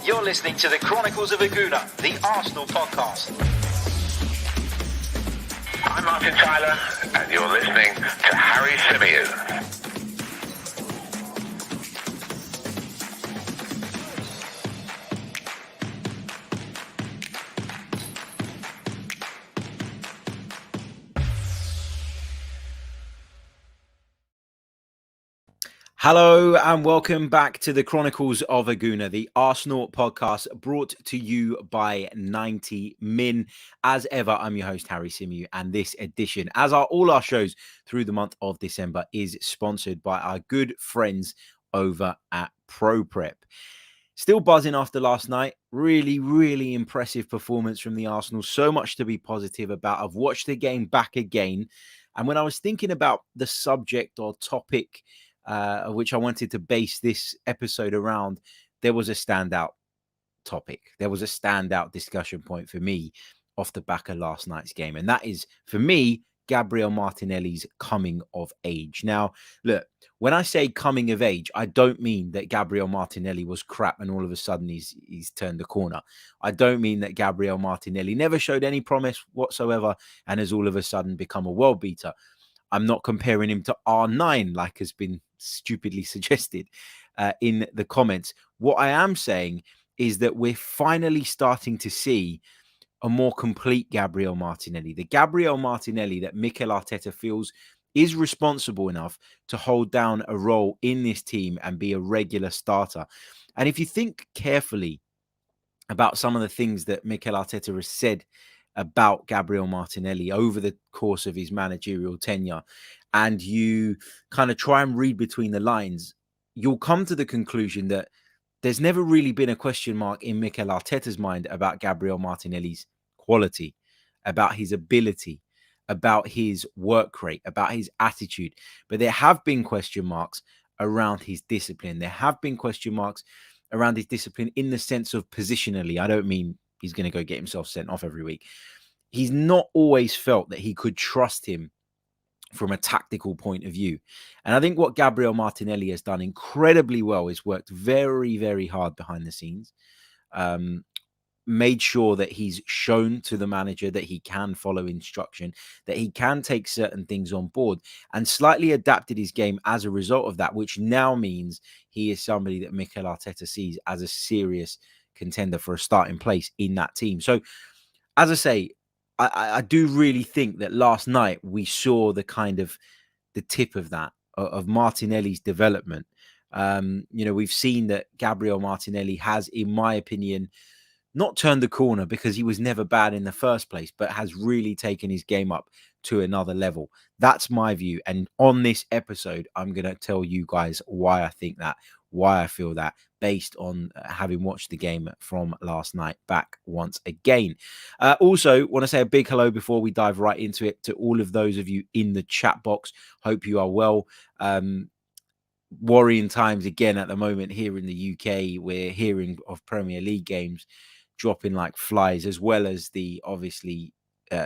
You're listening to the Chronicles of a Gooner, the Arsenal podcast. I'm Martin Tyler, and you're listening to Harry Symeou. Hello and welcome back to the Chronicles of a Gooner, the Arsenal podcast brought to you by 90 Min. As ever, I'm your host, Harry Symeou, and this edition, as are all our shows through the month of December, is sponsored by our good friends over at Pro Prep. Still buzzing after last night. Really impressive performance from the Arsenal. So much to be positive about. I've watched the game back again, and when I was thinking about the subject or topic which I wanted to base this episode around, there was a standout topic. There was a standout discussion point for me off the back of last night's game. And that is, for me, Gabriel Martinelli's coming of age. Now, look, when I say coming of age, I don't mean that Gabriel Martinelli was crap and all of a sudden he's turned the corner. I don't mean that Gabriel Martinelli never showed any promise whatsoever and has all of a sudden become a world beater. I'm not comparing him to R9 like has been stupidly suggested in the comments. What I am saying is that we're finally starting to see a more complete Gabriel Martinelli. The Gabriel Martinelli that Mikel Arteta feels is responsible enough to hold down a role in this team and be a regular starter. And if you think carefully about some of the things that Mikel Arteta has said about Gabriel Martinelli over the course of his managerial tenure, and you kind of try and read between the lines, you'll come to the conclusion that there's never really been a question mark in Mikel Arteta's mind about Gabriel Martinelli's quality, about his ability, about his work rate, about his attitude. But there have been question marks around his discipline. There have been question marks around his discipline in the sense of positionally. I don't mean he's going to go get himself sent off every week. He's not always felt that he could trust him from a tactical point of view. And I think what Gabriel Martinelli has done incredibly well is worked very hard behind the scenes, made sure that he's shown to the manager that he can follow instruction, that he can take certain things on board, and slightly adapted his game as a result of that, which now means he is somebody that Mikel Arteta sees as a serious contender for a starting place in that team. So, as I say, I do really think that last night we saw the kind of the tip of that, of Martinelli's development. We've seen that Gabriel Martinelli has, in my opinion, not turned the corner because he was never bad in the first place, but has really taken his game up to another level. That's my view. And on this episode, I'm going to tell you guys why I think that, why I feel that, based on having watched the game from last night back once again. Also, want to say a big hello before we dive right into it to all of those of you in the chat box. Hope you are well. Worrying times again at the moment here in the UK. We're hearing of Premier League games dropping like flies, as well as the obviously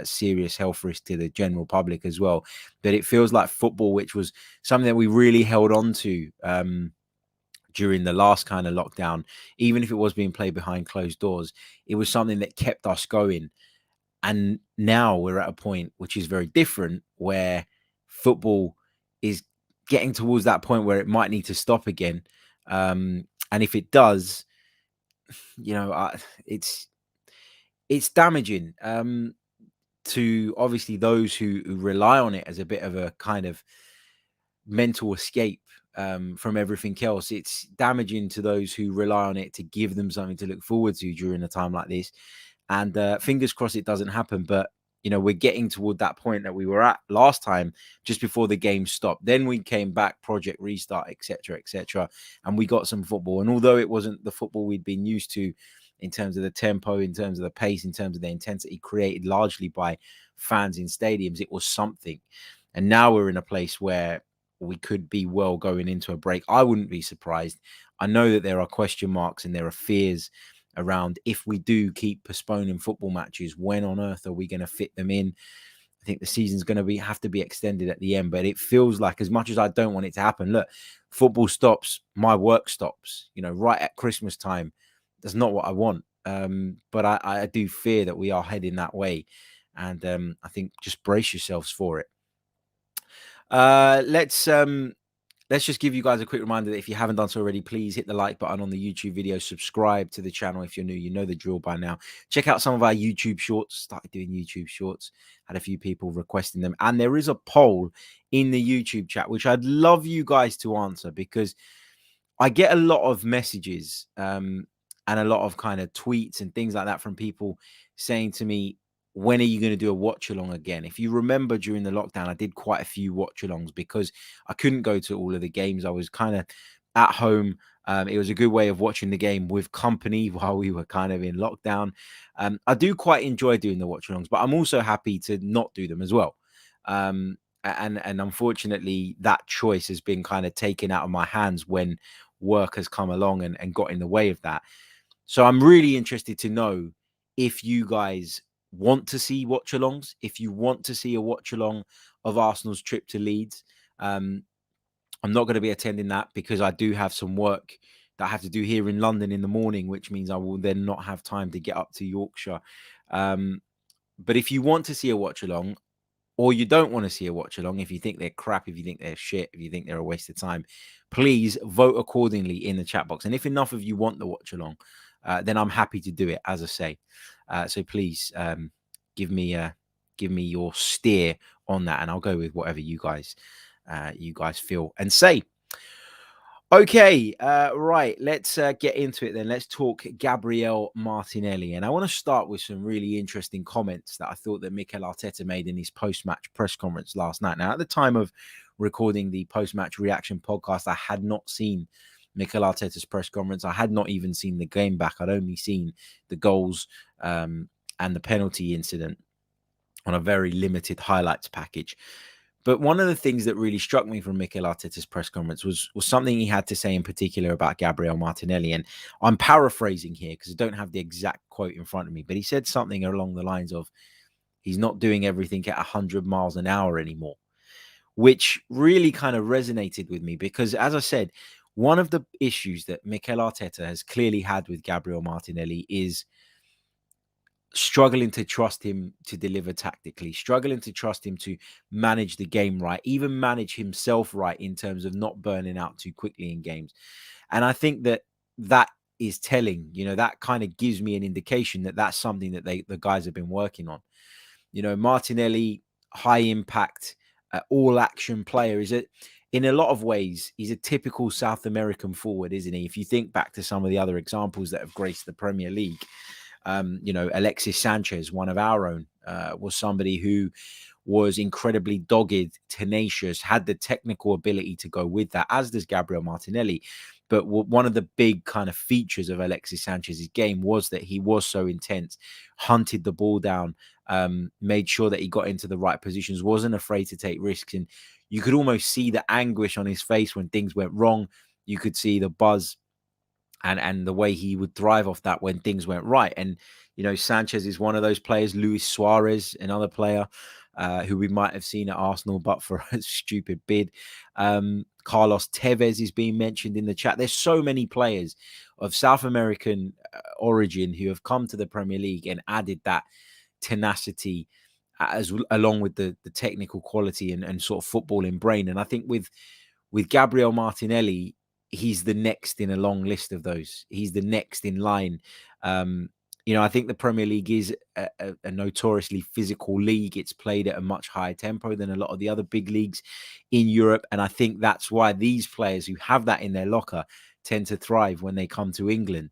serious health risk to the general public as well. But it feels like football, which was something that we really held on to during the last kind of lockdown, even if it was being played behind closed doors, it was something that kept us going. And now we're at a point which is very different, where football is getting towards that point where it might need to stop again. And if it does, it's damaging to obviously those who rely on it as a bit of a kind of mental escape from everything else. It's damaging to those who rely on it to give them something to look forward to during a time like this. And fingers crossed it doesn't happen. But, we're getting toward that point that we were at last time, just before the game stopped. Then we came back, project restart, etc., and we got some football. And although it wasn't the football we'd been used to in terms of the tempo, in terms of the pace, in terms of the intensity created largely by fans in stadiums, it was something. And now we're in a place where we could be well going into a break. I wouldn't be surprised. I know that there are question marks and there are fears around, if we do keep postponing football matches, when on earth are we going to fit them in? I think the season's going to have to be extended at the end, but it feels like, as much as I don't want it to happen, look, football stops, my work stops, right at Christmas time. That's not what I want. But I do fear that we are heading that way. And I think just brace yourselves for it. Let's just give you guys a quick reminder that if you haven't done so already, please hit the like button on the YouTube video. Subscribe to the channel if you're new. You know the drill by now. Check out some of our YouTube shorts. Started doing YouTube shorts. Had a few people requesting them. And there is a poll in the YouTube chat, which I'd love you guys to answer, because I get a lot of messages and a lot of kind of tweets and things like that from people saying to me, when are you going to do a watch along again? If you remember, during the lockdown, I did quite a few watch alongs because I couldn't go to all of the games. I was kind of at home. It was a good way of watching the game with company while we were kind of in lockdown. I do quite enjoy doing the watch alongs, but I'm also happy to not do them as well. And unfortunately, that choice has been kind of taken out of my hands when work has come along and got in the way of that. So I'm really interested to know if you guys want to see watch alongs, if you want to see a watch along of Arsenal's trip to Leeds. I'm not going to be attending that because I do have some work that I have to do here in London in the morning, which means I will then not have time to get up to Yorkshire. But if you want to see a watch along, or you don't want to see a watch along, if you think they're crap, if you think they're shit, if you think they're a waste of time, please vote accordingly in the chat box. And if enough of you want the watch along, then I'm happy to do it, as I say. So please give me your steer on that, and I'll go with whatever you guys feel and say. Okay, right. Let's get into it then. Let's talk Gabriel Martinelli. And I want to start with some really interesting comments that I thought that Mikel Arteta made in his post-match press conference last night. Now, at the time of recording the post-match reaction podcast, I had not seen Mikel Arteta's press conference. I had not even seen the game back. I'd only seen the goals and the penalty incident on a very limited highlights package. But one of the things that really struck me from Mikel Arteta's press conference was something he had to say in particular about Gabriel Martinelli. And I'm paraphrasing here because I don't have the exact quote in front of me, but he said something along the lines of, he's not doing everything at 100 miles an hour anymore, which really kind of resonated with me because, as I said, one of the issues that Mikel Arteta has clearly had with Gabriel Martinelli is struggling to trust him to deliver tactically, struggling to trust him to manage the game right, even manage himself right in terms of not burning out too quickly in games. And I think that is telling, that kind of gives me an indication that that's something that the guys have been working on. Martinelli, high impact, all action player, in a lot of ways, he's a typical South American forward, isn't he? If you think back to some of the other examples that have graced the Premier League, Alexis Sanchez, one of our own, was somebody who was incredibly dogged, tenacious, had the technical ability to go with that, as does Gabriel Martinelli. But one of the big kind of features of Alexis Sanchez's game was that he was so intense, hunted the ball down, made sure that he got into the right positions, wasn't afraid to take risks. And you could almost see the anguish on his face when things went wrong. You could see the buzz and the way he would thrive off that when things went right. And, Sanchez is one of those players. Luis Suarez, another player who we might have seen at Arsenal, but for a stupid bid. Carlos Tevez is being mentioned in the chat. There's so many players of South American origin who have come to the Premier League and added that tenacity along with the technical quality and sort of footballing brain. And I think with Gabriel Martinelli, he's the next in a long list of those. He's the next in line. I think the Premier League is a notoriously physical league. It's played at a much higher tempo than a lot of the other big leagues in Europe. And I think that's why these players who have that in their locker tend to thrive when they come to England.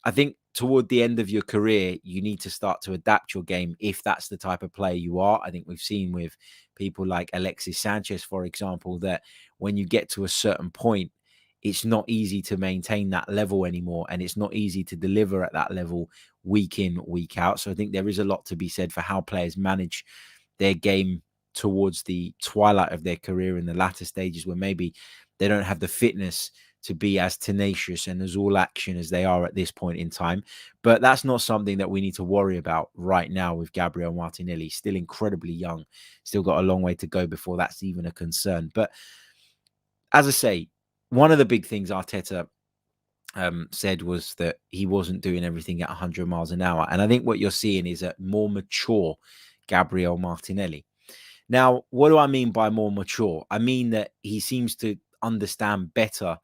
I think toward the end of your career, you need to start to adapt your game if that's the type of player you are. I think we've seen with people like Alexis Sanchez, for example, that when you get to a certain point, it's not easy to maintain that level anymore. And it's not easy to deliver at that level week in, week out. So I think there is a lot to be said for how players manage their game towards the twilight of their career in the latter stages where maybe they don't have the fitness to be as tenacious and as all action as they are at this point in time. But that's not something that we need to worry about right now with Gabriel Martinelli. Still incredibly young, still got a long way to go before that's even a concern. But as I say, one of the big things Arteta said was that he wasn't doing everything at 100 miles an hour. And I think what you're seeing is a more mature Gabriel Martinelli. Now, what do I mean by more mature? I mean that he seems to understand better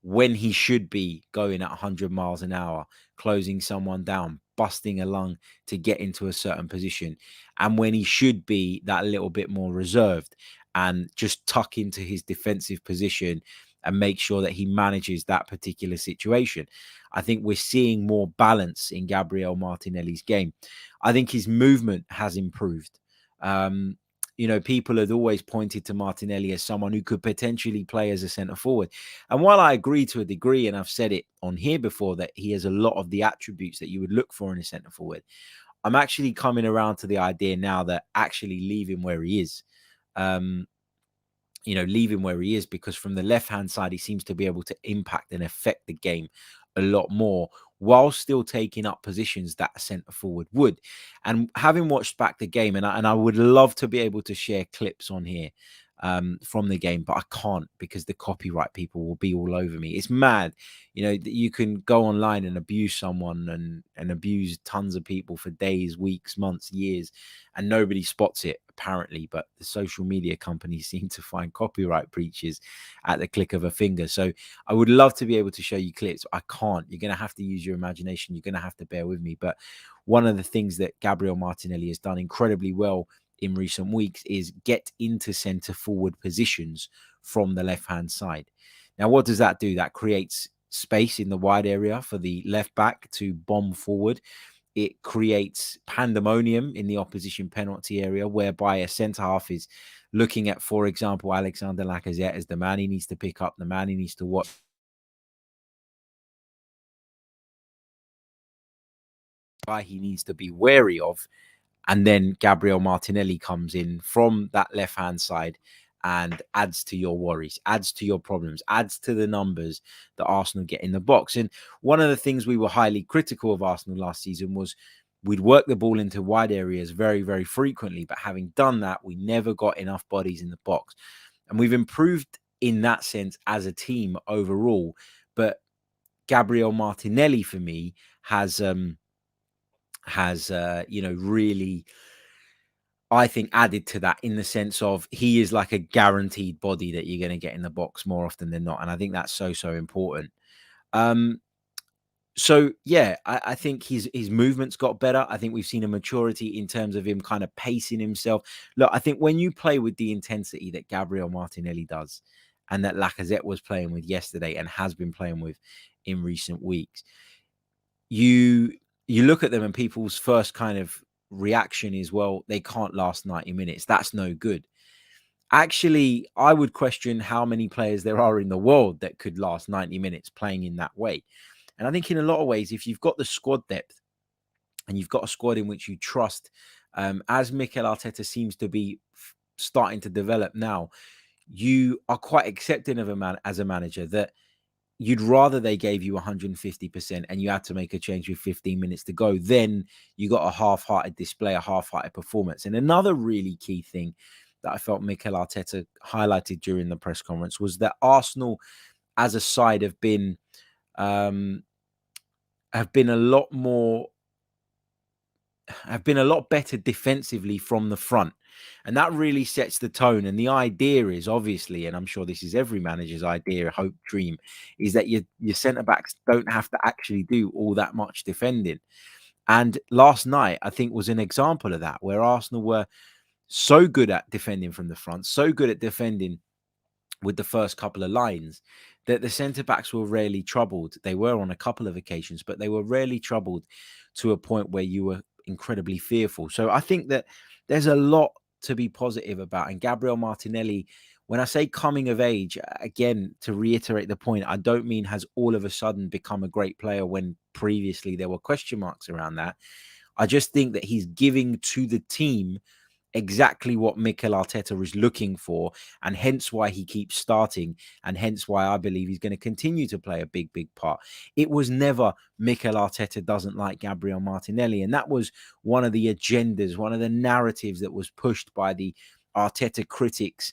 when he should be going at 100 miles an hour, closing someone down, busting a lung to get into a certain position, and when he should be that little bit more reserved and just tuck into his defensive position and make sure that he manages that particular situation. I think we're seeing more balance in Gabriel Martinelli's game. I think his movement has improved. Um, people had always pointed to Martinelli as someone who could potentially play as a centre forward. And while I agree to a degree, and I've said it on here before, that he has a lot of the attributes that you would look for in a centre forward, I'm actually coming around to the idea now that actually leave him where he is. Leave him where he is, because from the left-hand side, he seems to be able to impact and affect the game a lot more while still taking up positions that a centre forward would. And having watched back the game, and I would love to be able to share clips on here from the game, but I can't because the copyright people will be all over me. It's mad. You can go online and abuse someone and abuse tons of people for days, weeks, months, years, and nobody spots it apparently, but the social media companies seem to find copyright breaches at the click of a finger. So I would love to be able to show you clips. I can't. You're going to have to use your imagination. You're going to have to bear with me. But one of the things that Gabriel Martinelli has done incredibly well in recent weeks is get into centre forward positions from the left-hand side. Now, what does that do? That creates space in the wide area for the left back to bomb forward. It creates pandemonium in the opposition penalty area, whereby a centre half is looking at, for example, Alexander Lacazette as the man he needs to pick up, the man he needs to watch. Guy he needs to be wary of. And then Gabriel Martinelli comes in from that left-hand side and adds to your worries, adds to your problems, adds to the numbers that Arsenal get in the box. And one of the things we were highly critical of Arsenal last season was we'd work the ball into wide areas very, very frequently. But having done that, we never got enough bodies in the box. And we've improved in that sense as a team overall. But Gabriel Martinelli, for me, has really, I think, added to that in the sense of he is like a guaranteed body that you're going to get in the box more often than not. And I think that's so important. So yeah, I think his movement's got better. I think we've seen a maturity in terms of him kind of pacing himself. Look, I think when you play with the intensity that Gabriel Martinelli does and that Lacazette was playing with yesterday and has been playing with in recent weeks, you look at them and people's first kind of reaction is, well, they can't last 90 minutes. That's no good. Actually, I would question how many players there are in the world that could last 90 minutes playing in that way. And I think in a lot of ways, if you've got the squad depth and you've got a squad in which you trust, as Mikel Arteta seems to be starting to develop now, you are quite accepting of a man as a manager that you'd rather they gave you 150% and you had to make a change with 15 minutes to go. Then you got a half-hearted display, a half-hearted performance. And another really key thing that I felt Mikel Arteta highlighted during the press conference was that Arsenal as a side have been a lot better defensively from the front. And that really sets the tone. And the idea is obviously, and I'm sure this is every manager's idea, hope, dream, is that your centre-backs don't have to actually do all that much defending. And last night, I think, was an example of that, where Arsenal were so good at defending from the front, so good at defending with the first couple of lines, that the centre-backs were rarely troubled. They were on a couple of occasions, but they were rarely troubled to a point where you were incredibly fearful. So I think that there's a lot to be positive about. And Gabriel Martinelli, when I say coming of age, again, to reiterate the point, I don't mean has all of a sudden become a great player when previously there were question marks around that. I just think that he's giving to the team exactly what Mikel Arteta is looking for, and hence why he keeps starting, and hence why I believe he's going to continue to play a big part. It was never Mikel Arteta doesn't like Gabriel Martinelli, and that was one of the agendas, one of the narratives that was pushed by the Arteta critics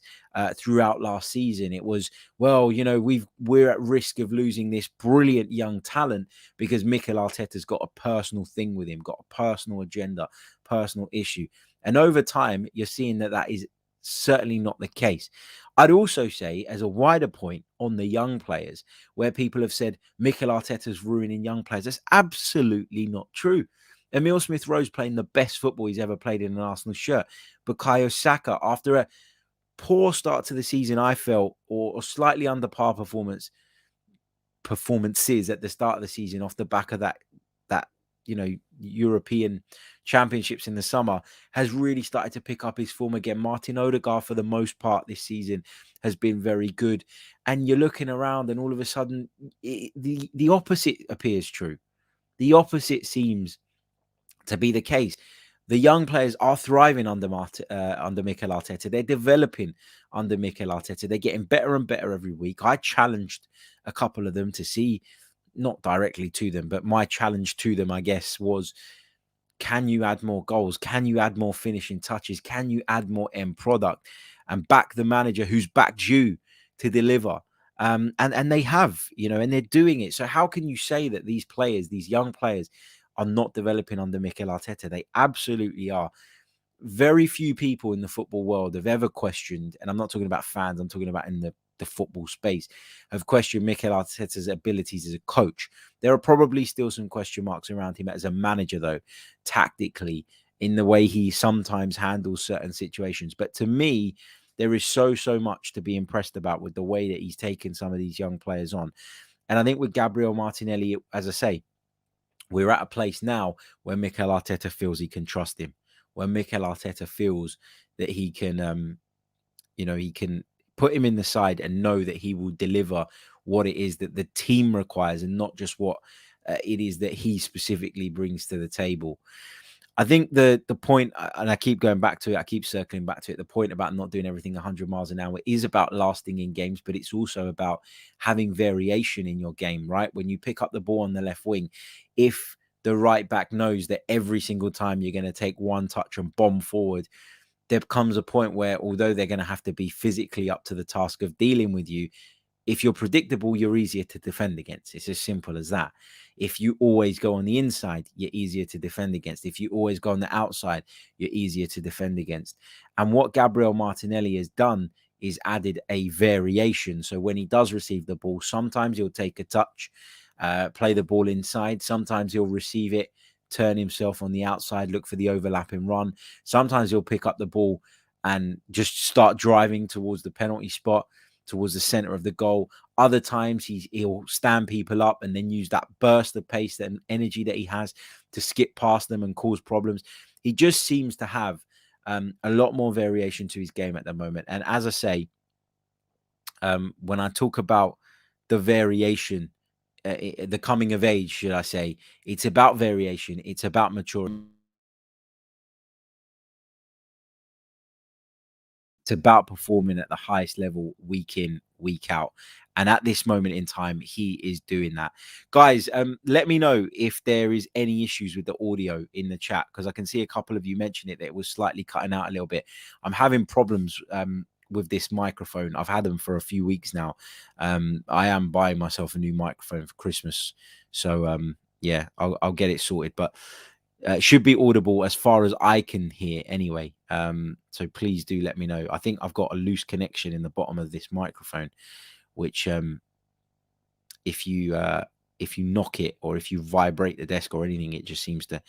throughout last season. It was, well, you know, we're at risk of losing this brilliant young talent because Mikel Arteta's got a personal thing with him, got a personal agenda, personal issue. And over time, you're seeing that is certainly not the case. I'd also say, as a wider point on the young players, where people have said Mikel Arteta's ruining young players, that's absolutely not true. Emile Smith-Rowe's playing the best football he's ever played in an Arsenal shirt. Bukayo Saka, after a poor start to the season, I felt, or slightly under par performances at the start of the season, off the back of that European championships in the summer, has really started to pick up his form again. Martin Odegaard, for the most part this season, has been very good. And you're looking around, and all of a sudden, the opposite appears true. The opposite seems to be the case. The young players are thriving under Mikel Arteta. They're developing under Mikel Arteta. They're getting better and better every week. I challenged a couple of them to see, not directly to them, but my challenge to them, I guess, was, can you add more goals? Can you add more finishing touches? Can you add more end product? And back the manager who's backed you to deliver. And they have, and they're doing it. So how can you say that these players, these young players, are not developing under Mikel Arteta? They absolutely are. Very few people in the football world have ever questioned, and I'm not talking about fans, I'm talking about in the football space, have questioned Mikel Arteta's abilities as a coach. There are probably still some question marks around him as a manager, though, tactically, in the way he sometimes handles certain situations. But to me, there is so much to be impressed about with the way that he's taken some of these young players on. And I think with Gabriel Martinelli, as I say, we're at a place now where Mikel Arteta feels he can trust him, where Mikel Arteta feels that he can, he can put him in the side and know that he will deliver what it is that the team requires, and not just what it is that he specifically brings to the table. I think the point, and I keep going back to it, I keep circling back to it, the point about not doing everything 100 miles an hour is about lasting in games, but it's also about having variation in your game, right? When you pick up the ball on the left wing, if the right back knows that every single time you're going to take one touch and bomb forward, there comes a point where, although they're going to have to be physically up to the task of dealing with you, if you're predictable, you're easier to defend against. It's as simple as that. If you always go on the inside, you're easier to defend against. If you always go on the outside, you're easier to defend against. And what Gabriel Martinelli has done is added a variation. So when he does receive the ball, sometimes he'll take a touch, play the ball inside. Sometimes he'll receive it, turn himself on the outside, look for the overlapping run. Sometimes he'll pick up the ball and just start driving towards the penalty spot, towards the center of the goal. Other times he'll stand people up and then use that burst of pace and energy that he has to skip past them and cause problems. He just seems to have a lot more variation to his game at the moment. And as I say, when I talk about the variation, the coming of age, should I say, it's about variation. It's about maturity. It's about performing at the highest level week in, week out. And at this moment in time, he is doing that. Guys, let me know if there is any issues with the audio in the chat, because I can see a couple of you mention it, that it was slightly cutting out a little bit. I'm having problems with this microphone. I've had them for a few weeks now. I am buying myself a new microphone for Christmas. So, yeah, I'll get it sorted. But should be audible as far as I can hear anyway. So please do let me know. I think I've got a loose connection in the bottom of this microphone, which if you knock it or if you vibrate the desk or anything, it just seems to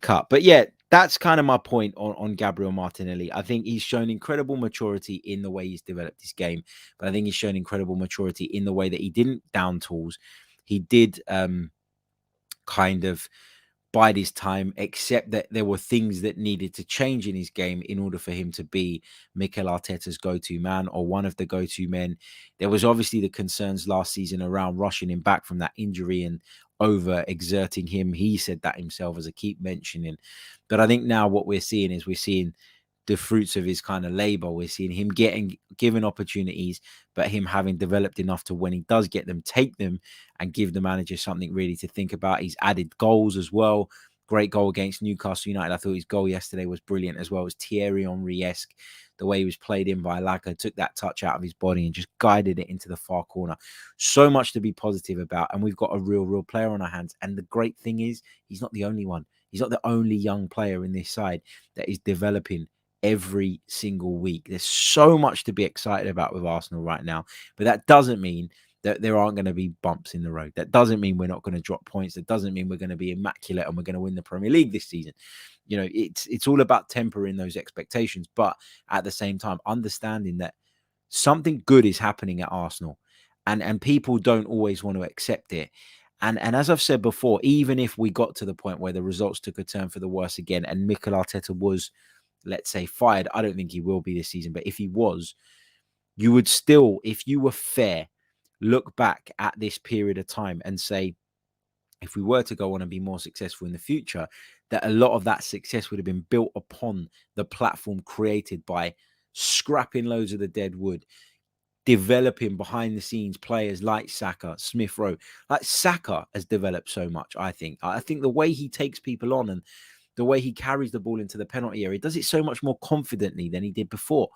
cut. But yeah, that's kind of my point on Gabriel Martinelli. I think he's shown incredible maturity in the way he's developed his game, but I think he's shown incredible maturity in the way that he didn't down tools. He did kind of bide his time, except that there were things that needed to change in his game in order for him to be Mikel Arteta's go-to man, or one of the go-to men. There was obviously the concerns last season around rushing him back from that injury and over-exerting him. He said that himself, as I keep mentioning. But I think now what we're seeing is the fruits of his kind of labor. We're seeing him given opportunities, but him having developed enough to, when he does get them, take them and give the manager something really to think about. He's added goals as well. Great goal against Newcastle United. I thought his goal yesterday was brilliant as well. It was Thierry Henry-esque. The way he was played in by Laka, took that touch out of his body and just guided it into the far corner. So much to be positive about. And we've got a real player on our hands. And the great thing is, he's not the only one. He's not the only young player in this side that is developing every single week. There's so much to be excited about with Arsenal right now. But that doesn't mean that there aren't going to be bumps in the road. That doesn't mean we're not going to drop points. That doesn't mean we're going to be immaculate and we're going to win the Premier League this season. You know, it's all about tempering those expectations, but at the same time, understanding that something good is happening at Arsenal, and people don't always want to accept it. And as I've said before, even if we got to the point where the results took a turn for the worse again, and Mikel Arteta was, let's say, fired, I don't think he will be this season, but if he was, you would still, if you were fair, look back at this period of time and say, if we were to go on and be more successful in the future, that a lot of that success would have been built upon the platform created by scrapping loads of the dead wood, developing behind the scenes players like Saka, Smith Rowe. Like Saka has developed so much, I think. I think the way he takes people on and the way he carries the ball into the penalty area, does it so much more confidently than he did before.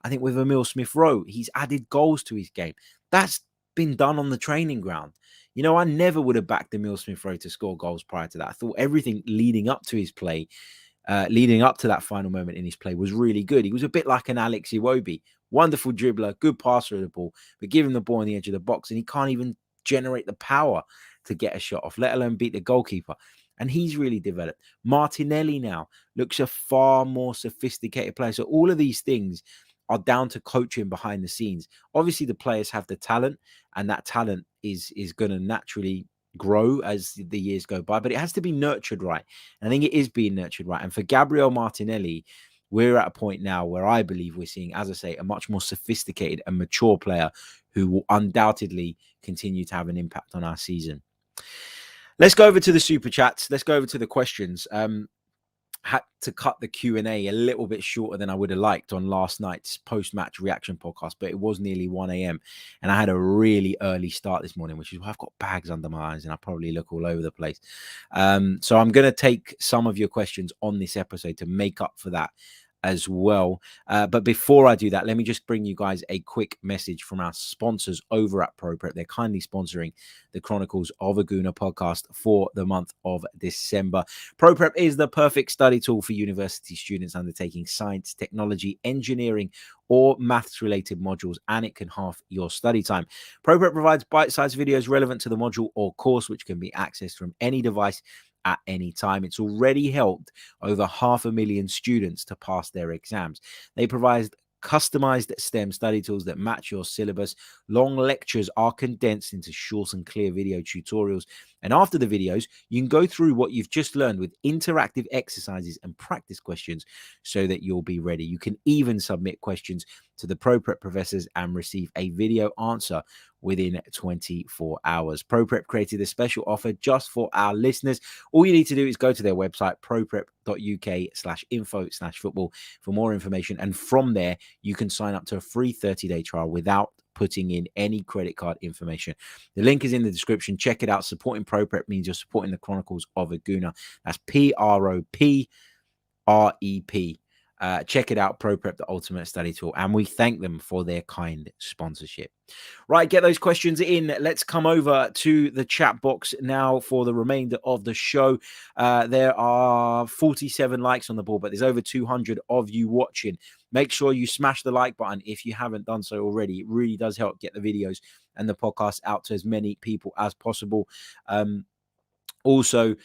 I think with Emile Smith Rowe, he's added goals to his game. That's been done on the training ground. You know, I never would have backed Emile Smith Rowe to score goals prior to that. I thought everything leading up to his play, leading up to that final moment in his play was really good. He was a bit like an Alex Iwobi. Wonderful dribbler, good passer of the ball, but give him the ball on the edge of the box and he can't even generate the power to get a shot off, let alone beat the goalkeeper. And he's really developed. Martinelli now looks a far more sophisticated player. So all of these things are down to coaching behind the scenes. Obviously, the players have the talent, and that talent is going to naturally grow as the years go by, but it has to be nurtured right. And I think it is being nurtured right. And for Gabriel Martinelli, we're at a point now where I believe we're seeing, as I say, a much more sophisticated and mature player who will undoubtedly continue to have an impact on our season. Let's go over to the super chats. Let's go over to the questions. Had to cut the Q&A a little bit shorter than I would have liked on last night's post-match reaction podcast, but it was nearly 1 a.m. and I had a really early start this morning, which is why I've got bags under my eyes and I probably look all over the place. So I'm going to take some of your questions on this episode to make up for that as well. But before I do that, let me just bring you guys a quick message from our sponsors over at ProPrep. They're kindly sponsoring the Chronicles of a Gooner podcast for the month of December. ProPrep is the perfect study tool for university students undertaking science, technology, engineering, or maths related modules, and it can halve your study time. ProPrep provides bite-sized videos relevant to the module or course, which can be accessed from any device at any time. It's already helped over 500,000 students to pass their exams. They provide customized STEM study tools that match your syllabus. Long lectures are condensed into short and clear video tutorials. And after the videos, you can go through what you've just learned with interactive exercises and practice questions so that you'll be ready. You can even submit questions to the ProPrep professors and receive a video answer within 24 hours. ProPrep created a special offer just for our listeners. All you need to do is go to their website, proprep.uk/info/football for more information. And from there, you can sign up to a free 30-day trial without putting in any credit card information. The link is in the description. Check it out. Supporting ProPrep means you're supporting the Chronicles of a Gooner. That's PROPREP. Check it out, ProPrep, the ultimate study tool. And we thank them for their kind sponsorship. Right, get those questions in. Let's come over to the chat box now for the remainder of the show. There are 47 likes on the board, but there's over 200 of you watching. Make sure you smash the like button if you haven't done so already. It really does help get the videos and the podcast out to as many people as possible. Also,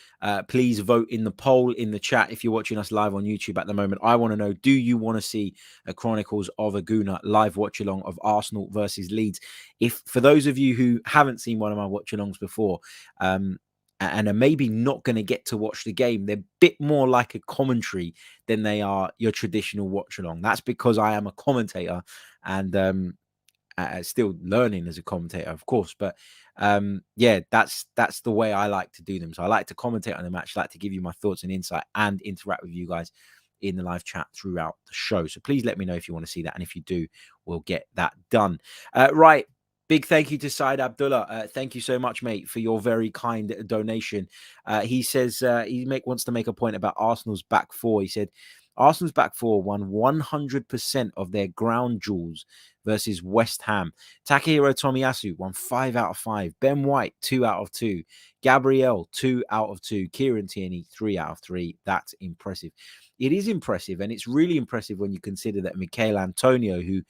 please vote in the poll in the chat if you're watching us live on YouTube at the moment. I want to know, do you want to see a Chronicles of a Gooner live watch-along of Arsenal versus Leeds? If for those of you who haven't seen one of my watch-alongs before and are maybe not going to get to watch the game, they're a bit more like a commentary than they are your traditional watch-along. That's because I am a commentator and still learning as a commentator, of course, but yeah, that's the way I like to do them. So I like to commentate on the match, I like to give you my thoughts and insight and interact with you guys in the live chat throughout the show. So please let me know if you want to see that, and if you do, we'll get that done. Right, Big thank you to Said Abdullah. Thank you so much, mate, for your very kind donation. He says wants to make a point about Arsenal's back four. He said Arsenal's back four won 100% of their ground duels versus West Ham. Takehiro Tomiyasu won 5 out of 5. Ben White 2 out of 2. Gabriel 2 out of 2. Kieran Tierney 3 out of 3. That's impressive. It is impressive, and it's really impressive when you consider that Michail Antonio, who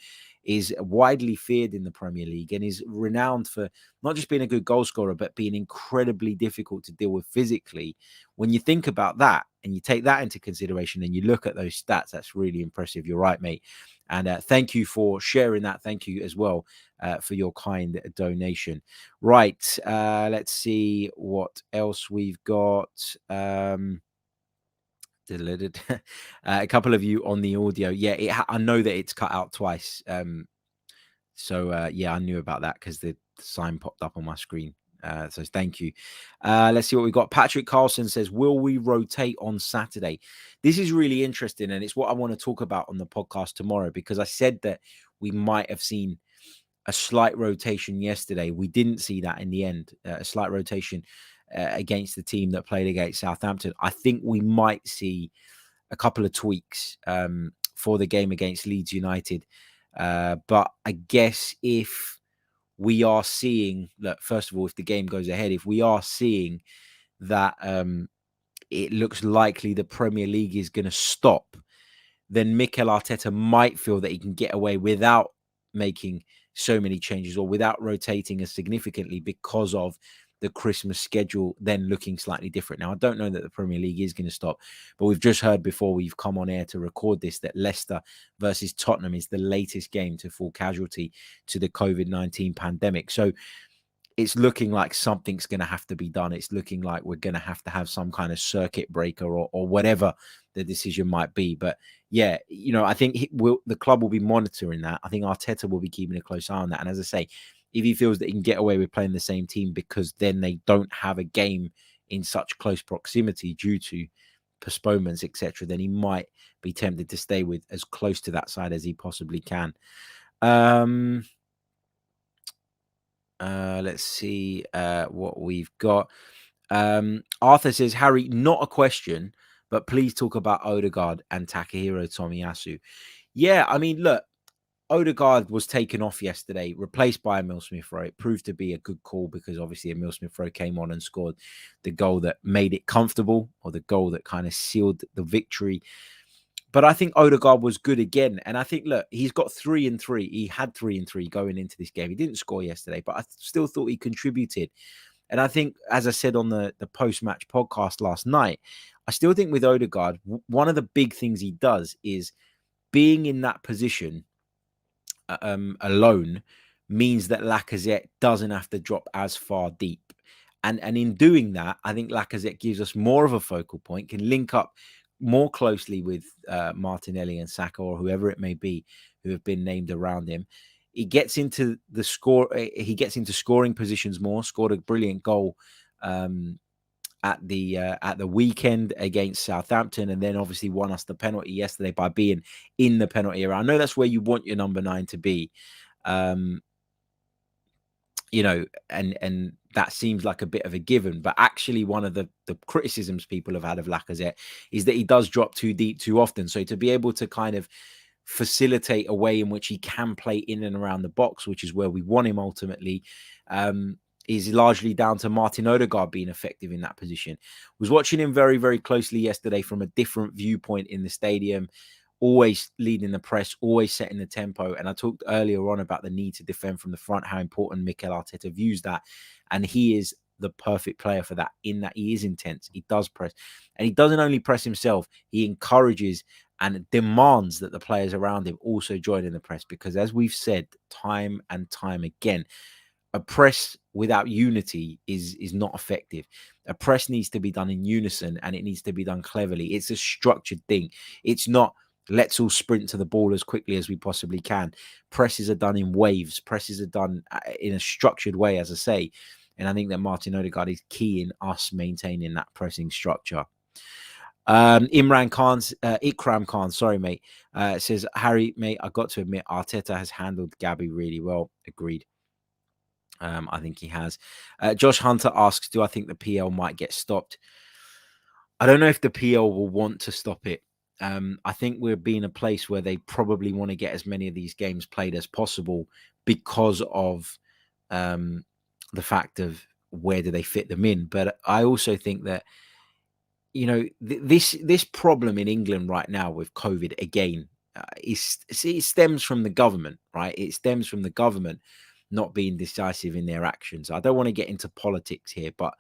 is widely feared in the Premier League and is renowned for not just being a good goal scorer, but being incredibly difficult to deal with physically. When you think about that and you take that into consideration and you look at those stats, that's really impressive. You're right, mate. And thank you for sharing that. Thank you as well for your kind donation. Right. Let's see what else we've got. A couple of you on the audio. Yeah, I know that it's cut out twice. So yeah, I knew about that because the sign popped up on my screen. So thank you. Let's see what we got. Patrick Carlson says, will we rotate on Saturday? This is really interesting, and it's what I want to talk about on the podcast tomorrow, because I said that we might have seen a slight rotation yesterday. We didn't see that in the end, a slight rotation against the team that played against Southampton. I think we might see a couple of tweaks for the game against Leeds United. But I guess if we are seeing, look, first of all, if the game goes ahead, if we are seeing that it looks likely the Premier League is going to stop, then Mikel Arteta might feel that he can get away without making so many changes or without rotating as significantly because of the Christmas schedule then looking slightly different. Now, I don't know that the Premier League is going to stop, but we've just heard before we've come on air to record this that Leicester versus Tottenham is the latest game to fall casualty to the COVID-19 pandemic. So it's looking like something's going to have to be done. It's looking like we're going to have some kind of circuit breaker or whatever the decision might be. But yeah, I think the club will be monitoring that. I think Arteta will be keeping a close eye on that. And as I say, if he feels that he can get away with playing the same team because then they don't have a game in such close proximity due to postponements, etc., then he might be tempted to stay with as close to that side as he possibly can. Let's see what we've got. Arthur says, Harry, not a question, but please talk about Odegaard and Takehiro Tomiyasu. Yeah, I mean, look, Odegaard was taken off yesterday, replaced by Emil Smith-Rowe. It proved to be a good call because obviously Emil Smith-Rowe came on and scored the goal that made it comfortable, or the goal that kind of sealed the victory. But I think Odegaard was good again. And I think, look, he's got 3 and 3. He had 3 and 3 going into this game. He didn't score yesterday, but I still thought he contributed. And I think, as I said on the post-match podcast last night, I still think with Odegaard, one of the big things he does is being in that position alone means that Lacazette doesn't have to drop as far deep. And in doing that, I think Lacazette gives us more of a focal point, can link up more closely with Martinelli and Saka or whoever it may be who have been named around him. He gets into the score. He gets into scoring positions more. Scored a brilliant goal at the weekend against Southampton, and then obviously won us the penalty yesterday by being in the penalty area. I know that's where you want your number 9 to be, and that seems like a bit of a given. But actually, one of the criticisms people have had of Lacazette is that he does drop too deep too often. So to be able to kind of facilitate a way in which he can play in and around the box, which is where we want him ultimately, is largely down to Martin Odegaard being effective in that position. Was watching him very, very closely yesterday from a different viewpoint in the stadium, always leading the press, always setting the tempo. And I talked earlier on about the need to defend from the front, how important Mikel Arteta views that. And he is the perfect player for that, in that he is intense. He does press. And he doesn't only press himself, he encourages and demands that the players around him also join in the press. Because as we've said time and time again, a press without unity is not effective. A press needs to be done in unison, and it needs to be done cleverly. It's a structured thing. It's not let's all sprint to the ball as quickly as we possibly can. Presses are done in waves. Presses are done in a structured way, as I say. And I think that Martin Odegaard is key in us maintaining that pressing structure. Ikram Khan, sorry, mate, says, Harry, mate, I got to admit, Arteta has handled Gabby really well. Agreed. I think he has. Josh Hunter asks, do I think the PL might get stopped? I don't know if the PL will want to stop it. I think we're being a place where they probably want to get as many of these games played as possible because of the fact of where do they fit them in. But I also think that this problem in England right now with COVID again it stems from the government, right? It stems from the government not being decisive in their actions. I don't want to get into politics here, but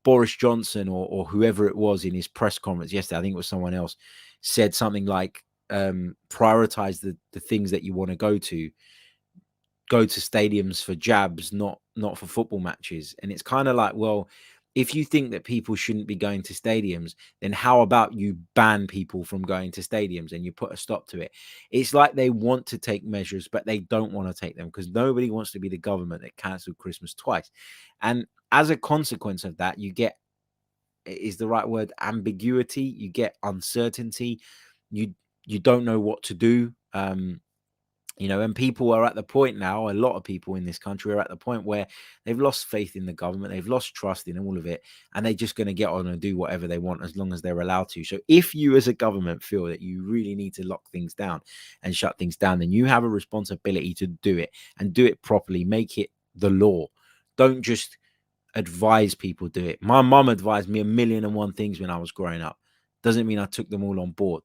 Boris Johnson or whoever it was in his press conference yesterday, I think it was someone else, said something like prioritize the things that you want to go to stadiums for jabs, not for football matches. And it's kind of like, well, if you think that people shouldn't be going to stadiums, then how about you ban people from going to stadiums and you put a stop to it? It's like they want to take measures, but they don't want to take them because nobody wants to be the government that cancelled Christmas twice. And as a consequence of that, you get, is the right word, ambiguity, you get uncertainty, you don't know what to do. And people are at the point now, a lot of people in this country are at the point where they've lost faith in the government, they've lost trust in all of it, and they're just going to get on and do whatever they want as long as they're allowed to. So if you as a government feel that you really need to lock things down and shut things down, then you have a responsibility to do it and do it properly, make it the law. Don't just advise people do it. My mum advised me a million and one things when I was growing up. Doesn't mean I took them all on board.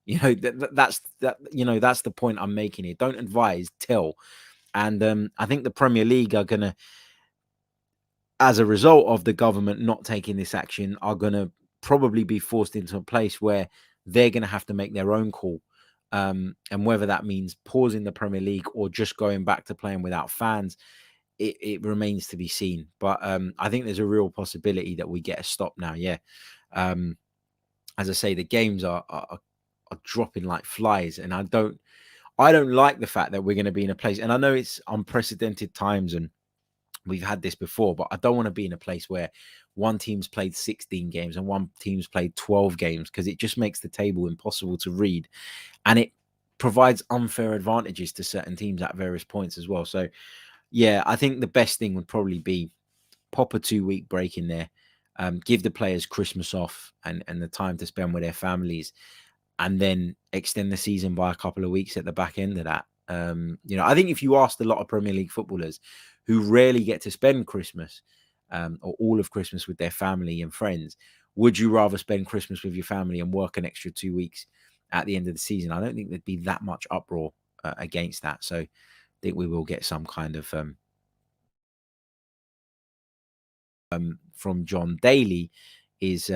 That's the point I'm making here. Don't advise, tell. And I think the Premier League are gonna, as a result of the government not taking this action, are gonna probably be forced into a place where they're gonna have to make their own call. And whether that means pausing the Premier League or just going back to playing without fans, it remains to be seen. But I think there's a real possibility that we get a stop now. Yeah. As I say, the games are dropping like flies, and I don't like the fact that we're going to be in a place, and I know it's unprecedented times and we've had this before, but I don't want to be in a place where one team's played 16 games and one team's played 12 games, because it just makes the table impossible to read, and it provides unfair advantages to certain teams at various points as well. So yeah, I think the best thing would probably be pop a 2-week break in there, give the players Christmas off and the time to spend with their families, and then extend the season by a couple of weeks at the back end of that. I think if you asked a lot of Premier League footballers who rarely get to spend Christmas or all of Christmas with their family and friends, would you rather spend Christmas with your family and work an extra 2 weeks at the end of the season? I don't think there'd be that much uproar against that. So I think we will get some kind of from John Daly is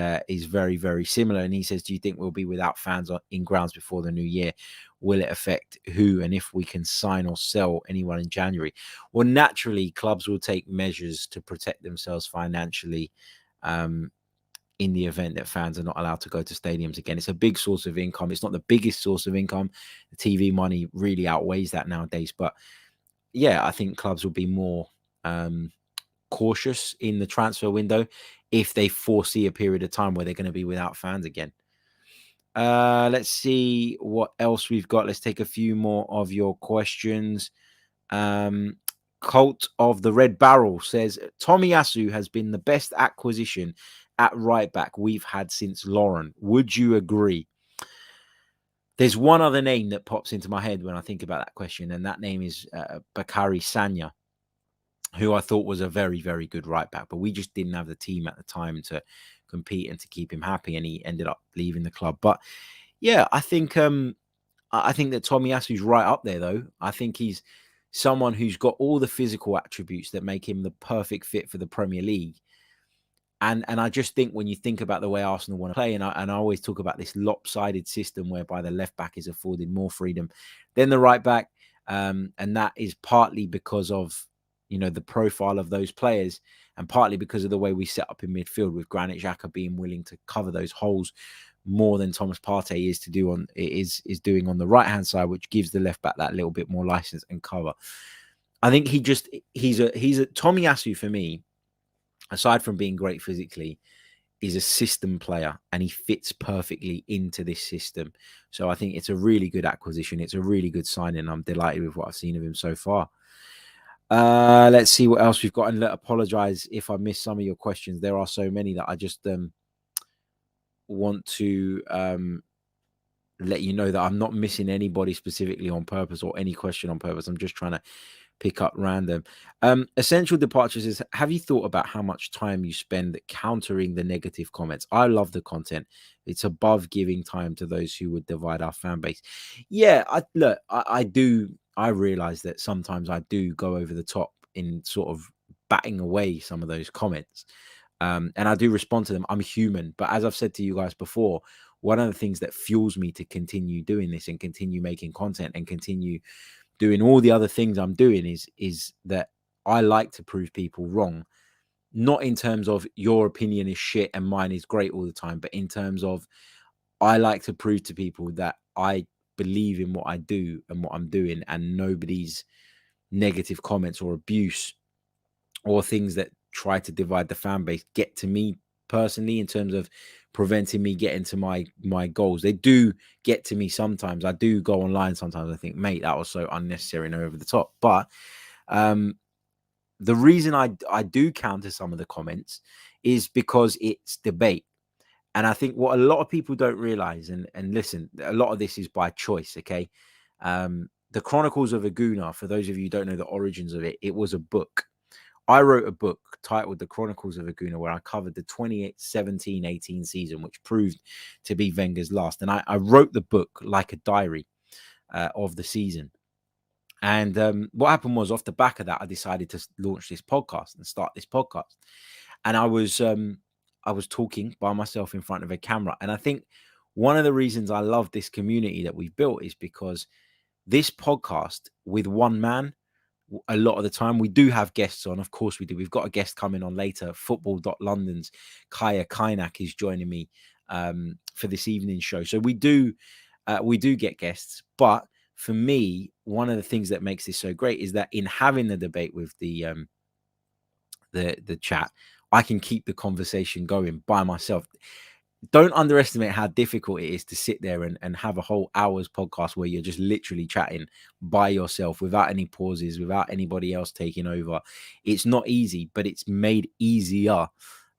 very, very similar. And he says, do you think we'll be without fans in grounds before the new year? Will it affect who and if we can sign or sell anyone in January? Well, naturally, clubs will take measures to protect themselves financially in the event that fans are not allowed to go to stadiums again. It's a big source of income. It's not the biggest source of income. The TV money really outweighs that nowadays. But yeah, I think clubs will be more cautious in the transfer window if they foresee a period of time where they're going to be without fans again. Let's see what else we've got. Let's take a few more of your questions. Cult of the Red Barrel says Tomiyasu has been the best acquisition at right back we've had since Lauren. Would you agree? There's one other name that pops into my head when I think about that question, and that name is Bakary Sagna, who I thought was a very, very good right back, but we just didn't have the team at the time to compete and to keep him happy, and he ended up leaving the club. But yeah, I think that Tomiyasu's right up there, though. I think he's someone who's got all the physical attributes that make him the perfect fit for the Premier League. And I just think when you think about the way Arsenal want to play, and I always talk about this lopsided system whereby the left back is afforded more freedom than the right back, and that is partly because of the profile of those players, and partly because of the way we set up in midfield, with Granit Xhaka being willing to cover those holes more than Thomas Partey is doing on the right hand side, which gives the left back that little bit more license and cover. I think he's a Tomiyasu for me, aside from being great physically, is a system player, and he fits perfectly into this system. So I think it's a really good acquisition. It's a really good signing. I'm delighted with what I've seen of him so far. Let's see what else we've got. And apologize if I missed some of your questions. There are so many that I just want to let you know that I'm not missing anybody specifically on purpose or any question on purpose. I'm just trying to pick up random. Essential Departures is, have you thought about how much time you spend countering the negative comments? I love the content. It's above giving time to those who would divide our fan base. Yeah, I do. I realize that sometimes I do go over the top in sort of batting away some of those comments. And I do respond to them. I'm human. But as I've said to you guys before, one of the things that fuels me to continue doing this and continue making content and continue doing all the other things I'm doing is that I like to prove people wrong, not in terms of your opinion is shit and mine is great all the time, but in terms of I like to prove to people that I believe in what I do and what I'm doing, and nobody's negative comments or abuse or things that try to divide the fan base get to me personally in terms of preventing me getting to my goals. They do get to me sometimes. I do go online sometimes. I think, mate, that was so unnecessary and over the top. But the reason I do counter some of the comments is because it's debate. And I think what a lot of people don't realize, and listen, a lot of this is by choice, okay? The Chronicles of a Gooner, for those of you who don't know the origins of it, it was a book. I wrote a book titled The Chronicles of a Gooner, where I covered the 2017-18 season, which proved to be Wenger's last. And I wrote the book like a diary of the season. And what happened was, off the back of that, I decided to launch this podcast and start this podcast. And I was talking by myself in front of a camera. And I think one of the reasons I love this community that we've built is because this podcast with one man, a lot of the time we do have guests on. Of course we do. We've got a guest coming on later. Football.London's Kaya Kainak is joining me for this evening show. So we do get guests. But for me, one of the things that makes this so great is that in having the debate with the chat, I can keep the conversation going by myself. Don't underestimate how difficult it is to sit there and have a whole hour's podcast where you're just literally chatting by yourself without any pauses, without anybody else taking over. It's not easy, but it's made easier,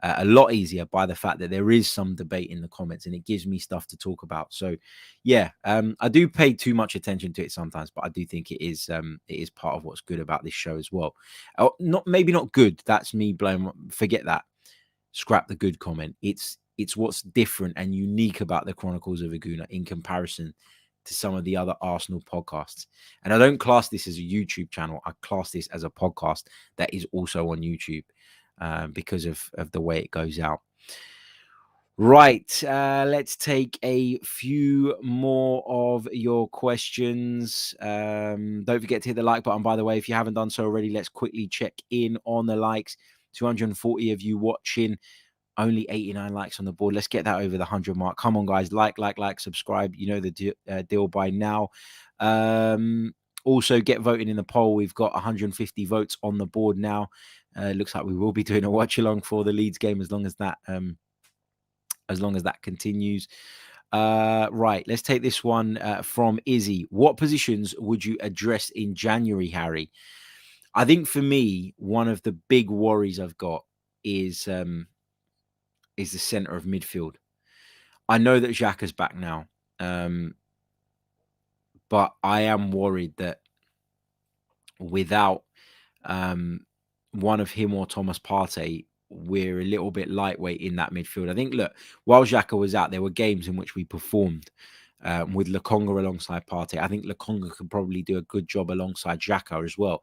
a lot easier, by the fact that there is some debate in the comments and it gives me stuff to talk about. So yeah, I do pay too much attention to it sometimes, but I do think it is part of what's good about this show as well. Maybe not good. That's me blowing. Forget that. Scrap the good comment. It's what's different and unique about the Chronicles of a Gooner in comparison to some of the other Arsenal podcasts. And I don't class this as a YouTube channel. I class this as a podcast that is also on YouTube because of the way it goes out. Right. Let's take a few more of your questions. Don't forget to hit the like button, by the way. If you haven't done so already, let's quickly check in on the likes. 240 of you watching. Only 89 likes on the board. Let's get that over the 100 mark. Come on, guys. Like, subscribe. You know the deal by now. Also, get voting in the poll. We've got 150 votes on the board now. Looks like we will be doing a watch along for the Leeds game as long as that continues. Right. Let's take this one from Izzy. What positions would you address in January, Harry? I think for me, one of the big worries I've got is the center of midfield. I know that Xhaka's back now, but I am worried that without one of him or Thomas Partey, we're a little bit lightweight in that midfield. I think, look, while Xhaka was out, there were games in which we performed with Lokonga alongside Partey. I think Lokonga could probably do a good job alongside Xhaka as well.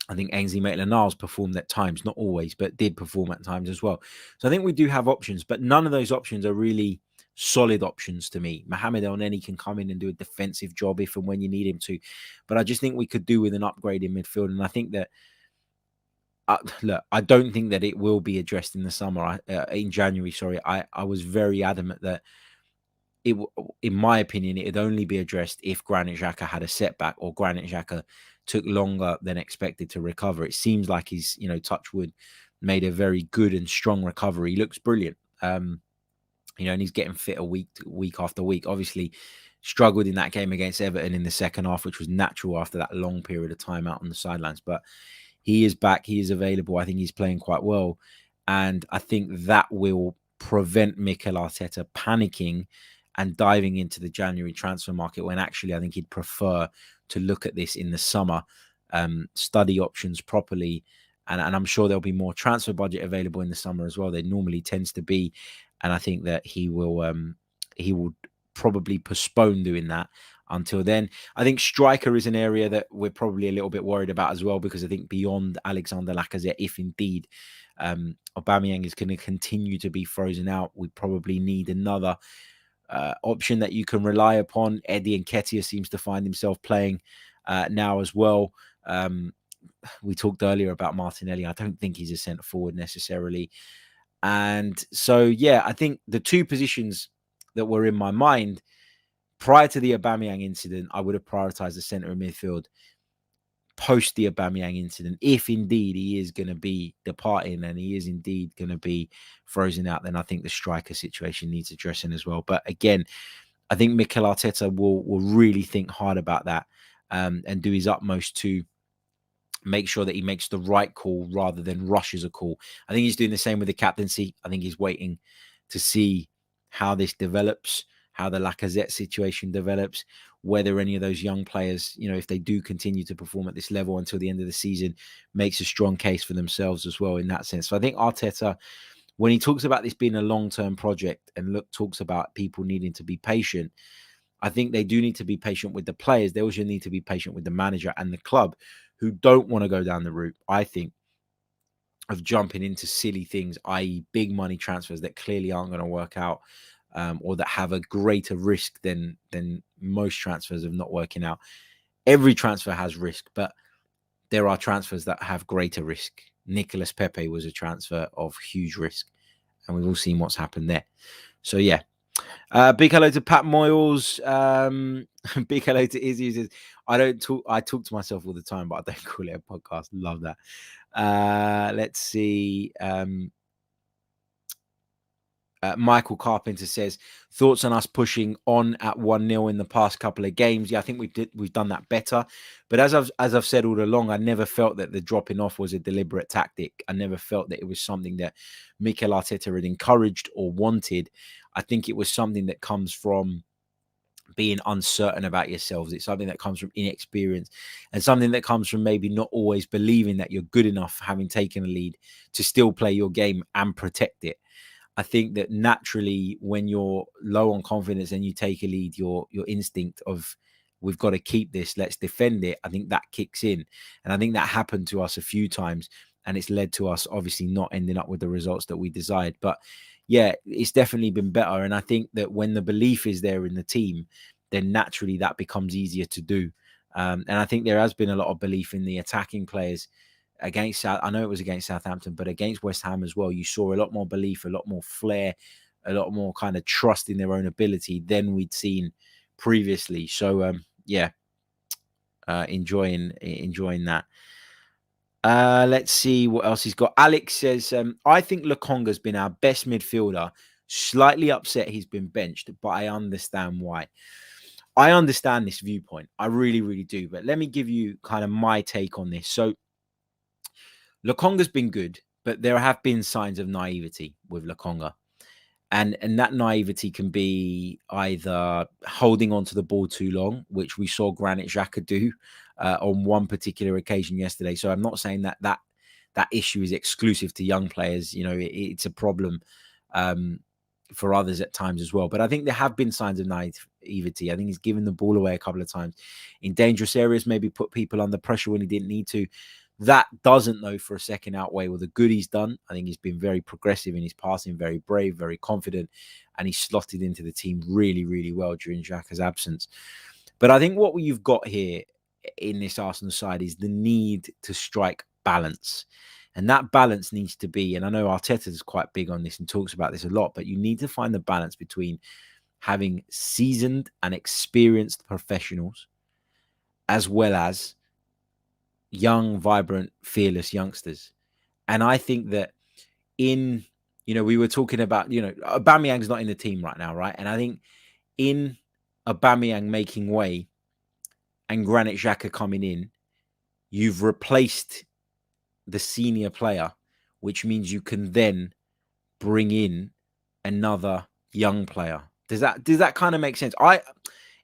I think Ainsley Maitland-Niles performed at times, not always, but did perform at times as well. So I think we do have options, but none of those options are really solid options to me. Mohamed El-Neni can come in and do a defensive job if and when you need him to. But I just think we could do with an upgrade in midfield. And I think that, look, I don't think that it will be addressed in the summer, in January, sorry. I was very adamant that in my opinion, it'd only be addressed if Granit Xhaka had a setback or Granit Xhaka took longer than expected to recover. It seems like he's, touch wood, made a very good and strong recovery. He looks brilliant, and he's getting fitter week after week. Obviously, struggled in that game against Everton in the second half, which was natural after that long period of time out on the sidelines. But he is back. He is available. I think he's playing quite well. And I think that will prevent Mikel Arteta panicking and diving into the January transfer market, when actually I think he'd prefer to look at this in the summer, study options properly. And I'm sure there'll be more transfer budget available in the summer as well. There normally tends to be. And I think that he will probably postpone doing that until then. I think striker is an area that we're probably a little bit worried about as well, because I think beyond Alexander Lacazette, if indeed Aubameyang is going to continue to be frozen out, we probably need another option that you can rely upon. Eddie Nketiah seems to find himself playing now as well. We talked earlier about Martinelli. I don't think he's a centre forward necessarily. And so, yeah, I think the two positions that were in my mind prior to the Aubameyang incident, I would have prioritized the centre of midfield. Post the Aubameyang incident, if indeed he is going to be departing and he is indeed going to be frozen out, then I think the striker situation needs addressing as well. But again, I think Mikel Arteta will really think hard about that and do his utmost to make sure that he makes the right call rather than rushes a call. I think he's doing the same with the captaincy. I think he's waiting to see how this develops, how the Lacazette situation develops, whether any of those young players, if they do continue to perform at this level until the end of the season, makes a strong case for themselves as well in that sense. So I think Arteta, when he talks about this being a long-term project and talks about people needing to be patient, I think they do need to be patient with the players. They also need to be patient with the manager and the club, who don't want to go down the route, I think, of jumping into silly things, i.e. big money transfers that clearly aren't going to work out, or that have a greater risk than most transfers of not working out. Every transfer has risk, but there are transfers that have greater risk. Nicolas Pepe was a transfer of huge risk, and we've all seen what's happened there. So, yeah. Big hello to Pat Moyles. Big hello to Izzy, who says, I talk to myself all the time, but I don't call it a podcast. Love that. Let's see. Michael Carpenter says, thoughts on us pushing on at 1-0 in the past couple of games? Yeah, I think we've done that better. But as I've said all along, I never felt that the dropping off was a deliberate tactic. I never felt that it was something that Mikel Arteta had encouraged or wanted. I think it was something that comes from being uncertain about yourselves. It's something that comes from inexperience, and something that comes from maybe not always believing that you're good enough, having taken a lead, to still play your game and protect it. I think that naturally, when you're low on confidence and you take a lead, your instinct of, we've got to keep this, let's defend it, I think that kicks in. And I think that happened to us a few times, and it's led to us obviously not ending up with the results that we desired. But yeah, it's definitely been better. And I think that when the belief is there in the team, then naturally that becomes easier to do. And I think there has been a lot of belief in the attacking players against I know it was against Southampton, but against West Ham as well, you saw a lot more belief, a lot more flair, a lot more kind of trust in their own ability than we'd seen previously. So enjoying that. Let's see what else he's got. Alex says, I think Lokonga's been our best midfielder. Slightly upset he's been benched, but I understand why. I understand this viewpoint. I really, really do. But let me give you kind of my take on this. So Lokonga's been good, but there have been signs of naivety with Lokonga. And that naivety can be either holding on to the ball too long, which we saw Granit Xhaka do on one particular occasion yesterday. So I'm not saying that issue is exclusive to young players. It's a problem for others at times as well. But I think there have been signs of naivety. I think he's given the ball away a couple of times in dangerous areas, maybe put people under pressure when he didn't need to. That doesn't, though, for a second outweigh all the good he's done. I think he's been very progressive in his passing, very brave, very confident, and he slotted into the team really, really well during Xhaka's absence. But I think what you've got here in this Arsenal side is the need to strike balance. And that balance needs to be, and I know Arteta is quite big on this and talks about this a lot, but you need to find the balance between having seasoned and experienced professionals as well as young, vibrant, fearless youngsters. And I think that we were talking about, Aubameyang's not in the team right now, right? And I think in Aubameyang making way and Granit Xhaka coming in, you've replaced the senior player, which means you can then bring in another young player. Does that kind of make sense?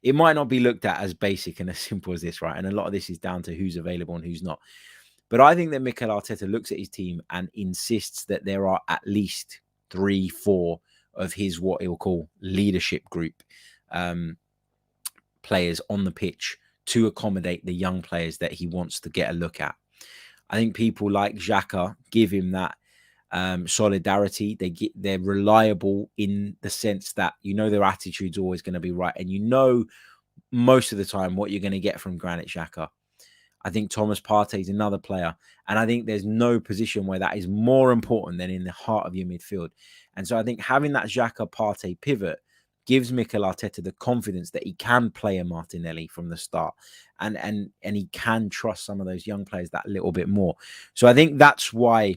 It might not be looked at as basic and as simple as this, right? And a lot of this is down to who's available and who's not. But I think that Mikel Arteta looks at his team and insists that there are at least 3-4 of his what he'll call leadership group players on the pitch to accommodate the young players that he wants to get a look at. I think people like Xhaka give him that solidarity. They're reliable in the sense that their attitude's always going to be right, and most of the time what you're going to get from Granit Xhaka. I think Thomas Partey is another player, and I think there's no position where that is more important than in the heart of your midfield. And so I think having that Xhaka Partey pivot gives Mikel Arteta the confidence that he can play a Martinelli from the start, and he can trust some of those young players that little bit more. So I think that's why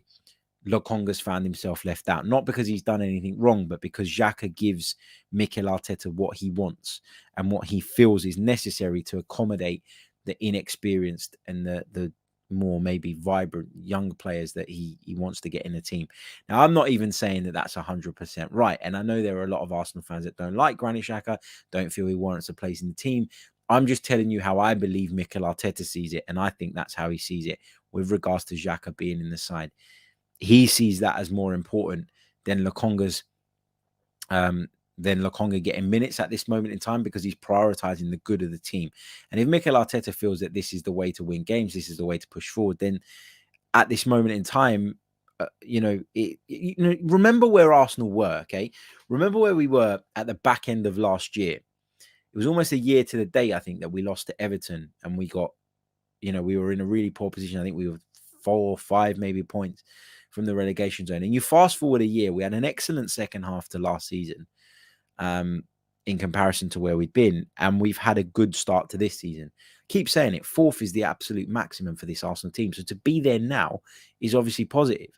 Lokonga's found himself left out, not because he's done anything wrong, but because Xhaka gives Mikel Arteta what he wants and what he feels is necessary to accommodate the inexperienced and the more maybe vibrant young players that he wants to get in the team. Now, I'm not even saying that that's 100% right. And I know there are a lot of Arsenal fans that don't like Granit Xhaka, don't feel he warrants a place in the team. I'm just telling you how I believe Mikel Arteta sees it. And I think that's how he sees it with regards to Xhaka being in the side. He sees that as more important than Lokonga's Lokonga getting minutes at this moment in time, because he's prioritizing the good of the team. And if Mikel Arteta feels that this is the way to win games, this is the way to push forward, then at this moment in time, remember where Arsenal were, okay? Remember where we were at the back end of last year. It was almost a year to the day, I think, that we lost to Everton, and we got, we were in a really poor position. I think we were 4 or 5 maybe points from the relegation zone. And you fast forward a year, we had an excellent second half to last season. In comparison to where we'd been, and we've had a good start to this season. Keep saying it, 4th is the absolute maximum for this Arsenal team. So to be there now is obviously positive.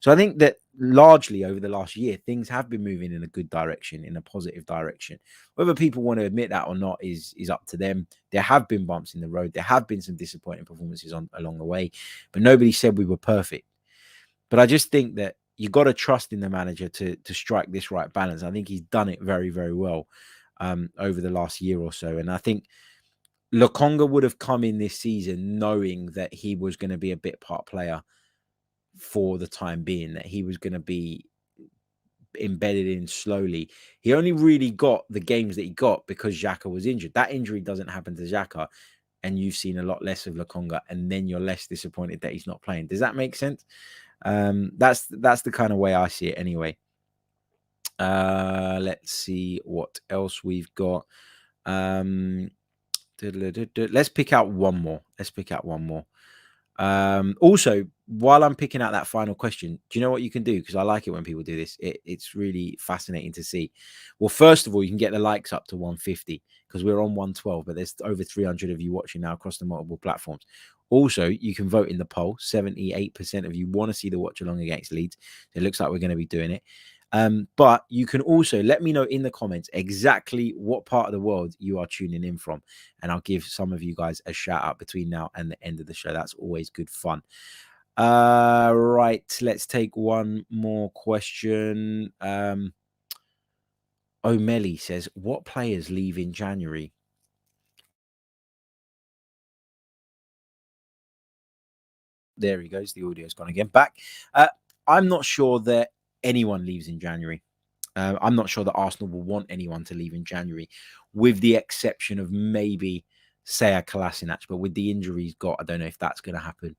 So I think that largely over the last year, things have been moving in a good direction, in a positive direction. Whether people want to admit that or not is up to them. There have been bumps in the road. There have been some disappointing performances along the way, but nobody said we were perfect. But I just think that you got to trust in the manager to strike this right balance. I think he's done it very, very well over the last year or so. And I think Lokonga would have come in this season knowing that he was going to be a bit part player for the time being, that he was going to be embedded in slowly. He only really got the games that he got because Xhaka was injured. That injury doesn't happen to Xhaka, and you've seen a lot less of Lokonga, and then you're less disappointed that he's not playing. Does that make sense? That's the kind of way I see it anyway. Let's see what else we've got. Let's pick out one more. Also, while I'm picking out that final question, do you know what you can do? Because I like it when people do this. It's really fascinating to see. Well, first of all, you can get the likes up to 150 because we're on 112, but there's over 300 of you watching now across the multiple platforms. Also, you can vote in the poll. 78% of you want to see the watch along against Leeds. It looks like we're going to be doing it. But you can also let me know in the comments exactly what part of the world you are tuning in from, and I'll give some of you guys a shout out between now and the end of the show. That's always good fun. Right, let's take one more question. O'Malley says, what players leave in January? There he goes. The audio's gone again. Back. I'm not sure that anyone leaves in January. I'm not sure that Arsenal will want anyone to leave in January, with the exception of maybe Sead Kolasinac. But with the injury he's got, I don't know if that's going to happen.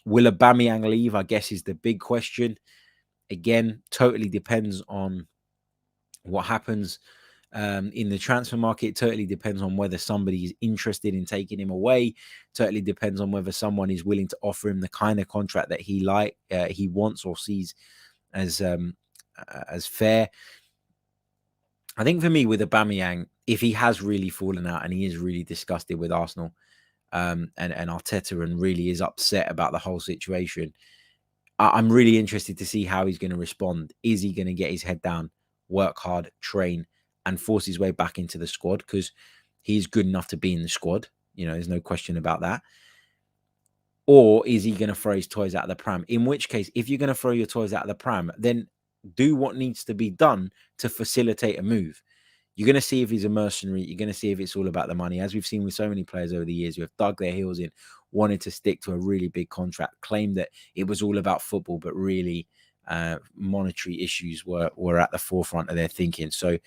Will Aubameyang leave? I guess is the big question. Again, totally depends on what happens in the transfer market. Totally depends on whether somebody is interested in taking him away. Totally depends on whether someone is willing to offer him the kind of contract that he wants or sees as fair. I think for me with Aubameyang, if he has really fallen out and he is really disgusted with Arsenal and Arteta and really is upset about the whole situation, I'm really interested to see how he's going to respond. Is he going to get his head down, work hard, train, and force his way back into the squad because he's good enough to be in the squad. There's no question about that. Or is he going to throw his toys out of the pram? In which case, if you're going to throw your toys out of the pram, then do what needs to be done to facilitate a move. You're going to see if he's a mercenary. You're going to see if it's all about the money. As we've seen with so many players over the years who have dug their heels in, wanted to stick to a really big contract, claimed that it was all about football, but really monetary issues were at the forefront of their thinking. So,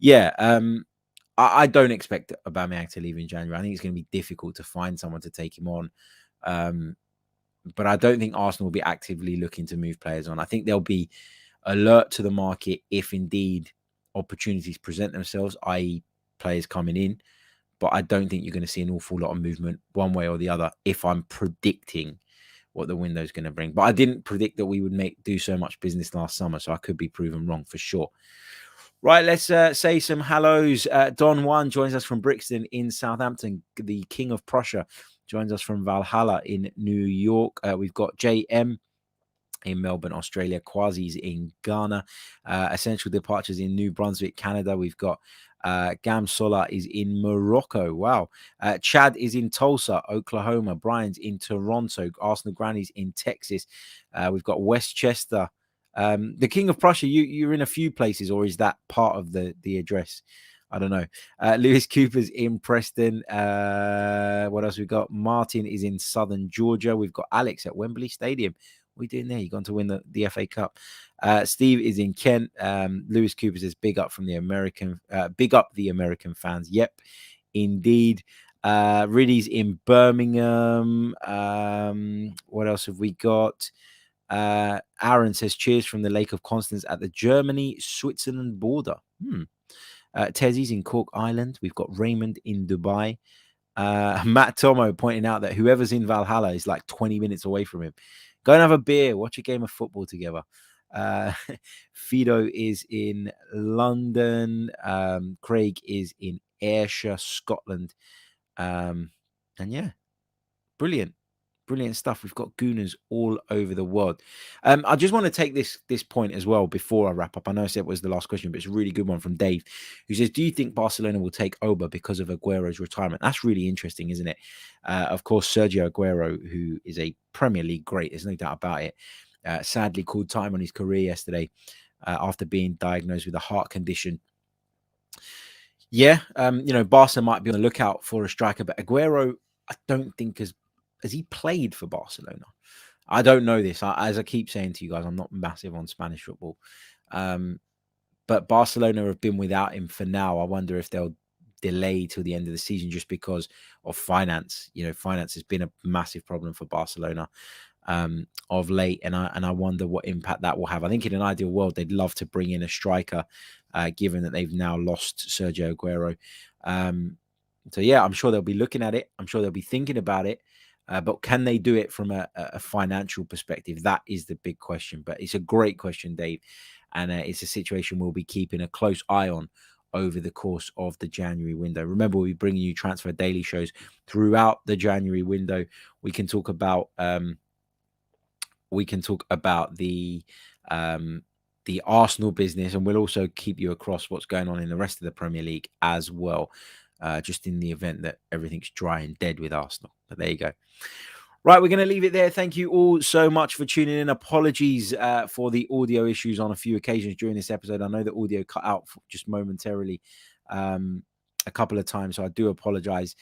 yeah, I don't expect Aubameyang to leave in January. I think it's going to be difficult to find someone to take him on. But I don't think Arsenal will be actively looking to move players on. I think they'll be alert to the market if indeed opportunities present themselves, i.e. players coming in. But I don't think you're going to see an awful lot of movement one way or the other if I'm predicting what the window is going to bring. But I didn't predict that we would do so much business last summer, so I could be proven wrong for sure. Right, let's say some hellos. Don Juan joins us from Brixton in Southampton. The King of Prussia joins us from Valhalla in New York. We've got JM in Melbourne, Australia. Quasi's in Ghana. Essential Departures in New Brunswick, Canada. We've got Gam Sola is in Morocco. Wow. Chad is in Tulsa, Oklahoma. Brian's in Toronto. Arsenal Granny's in Texas. We've got Westchester. The King of Prussia, you're in a few places, or is that part of the address? I don't know. Lewis Cooper's in Preston. What else we got? Martin is in Southern Georgia. We've got Alex at Wembley Stadium. What are you doing there? You're going to win the FA Cup. Steve is in Kent. Lewis Cooper says big up the American fans. Yep, indeed. Riddy's in Birmingham. What else have we got? Aaron says cheers from the Lake of Constance at the Germany-Switzerland border. Tezzy's in Cork Island. We've got Raymond in Dubai. Matt Tomo pointing out that whoever's in Valhalla is like 20 minutes away from him. Go and have a beer. Watch a game of football together. Fido is in London. Craig is in Ayrshire, Scotland. And yeah, brilliant stuff. We've got Gooners all over the world. I just want to take this point as well before I wrap up. I know I said it was the last question, but it's a really good one from Dave, who says, do you think Barcelona will take Oba because of Aguero's retirement? That's really interesting, isn't it? Of course, Sergio Aguero, who is a Premier League great, there's no doubt about it, sadly called time on his career yesterday after being diagnosed with a heart condition. Yeah, Barca might be on the lookout for a striker, but Aguero, I don't think has he played for Barcelona? I don't know this. As I keep saying to you guys, I'm not massive on Spanish football. But Barcelona have been without him for now. I wonder if they'll delay till the end of the season just because of finance. Finance has been a massive problem for Barcelona of late. And I wonder what impact that will have. I think in an ideal world, they'd love to bring in a striker, given that they've now lost Sergio Aguero. So, yeah, I'm sure they'll be looking at it. I'm sure they'll be thinking about it. But can they do it from a financial perspective? That is the big question. But it's a great question, Dave. And it's a situation we'll be keeping a close eye on over the course of the January window. Remember, we'll be bringing you Transfer Daily shows throughout the January window. We can talk about the Arsenal business, and we'll also keep you across what's going on in the rest of the Premier League as well. Just in the event that everything's dry and dead with Arsenal. But there you go. Right, we're going to leave it there. Thank you all so much for tuning in. Apologies for the audio issues on a few occasions during this episode. I know the audio cut out just momentarily a couple of times, so I do apologize.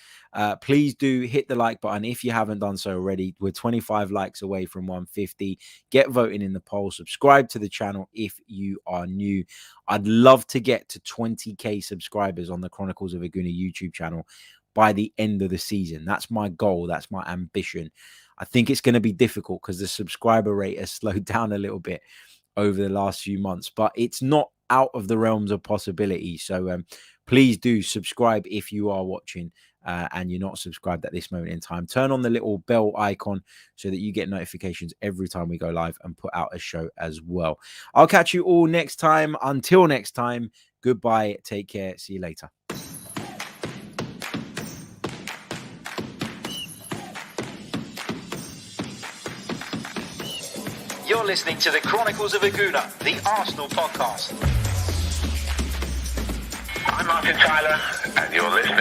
Please do hit the like button if you haven't done so already. We're 25 likes away from 150. Get voting in the poll. Subscribe to the channel if you are new. I'd love to get to 20k subscribers on the Chronicles of a Gooner YouTube channel by the end of the season. That's my goal. That's my ambition. I think it's going to be difficult because the subscriber rate has slowed down a little bit over the last few months, but it's not out of the realms of possibility. So please do subscribe if you are watching and you're not subscribed at this moment in time. Turn on the little bell icon so that you get notifications every time we go live and put out a show as well. I'll catch you all next time. Until next time, goodbye. Take care. See you later. You're listening to the Chronicles of a Gooner, the Arsenal podcast. I'm Martin Tyler, and you're listening